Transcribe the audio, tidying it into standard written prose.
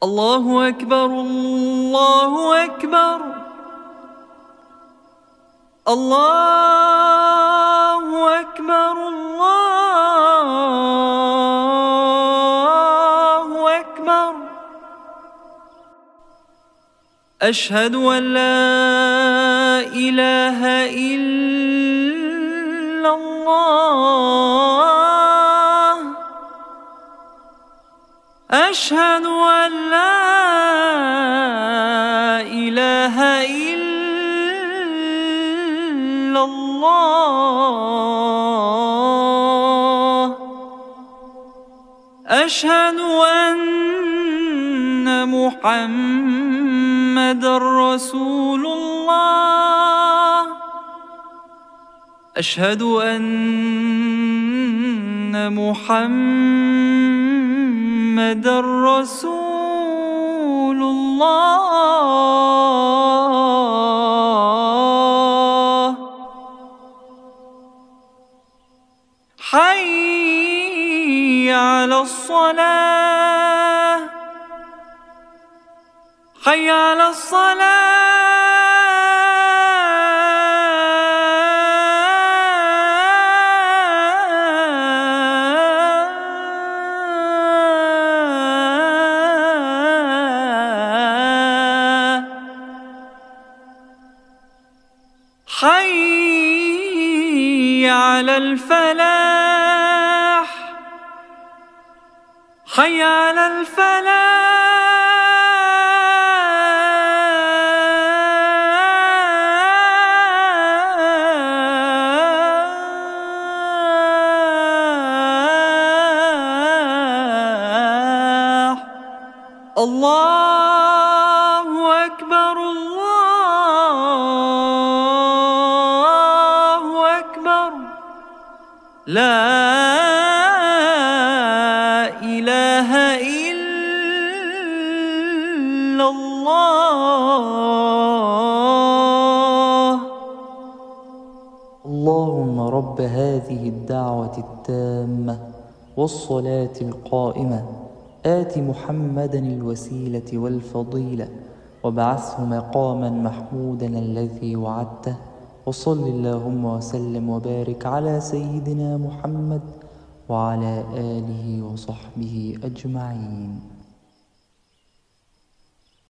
الله أكبر الله أكبر الله أكبر الله أكبر. أشهد أن لا إله إلا الله. أشهد أن لا إله إلا الله. أشهد أن محمدًا رسول الله. أشهد أن محمدًا رسول الله. حي على الصلاة. حي على الصلاة. حي على الفلاح. حي على الفلاح. الله أكبر الله أكبر. لا إله إلا الله. اللهم رب هذه الدعوة التامة والصلاة القائمة آت محمدًا الوسيلة والفضيلة وابعثه مقامًا محمودًا الذي وعدته. وصل اللهم وسلم وبارك على سيدنا محمد وعلى آله وصحبه أجمعين.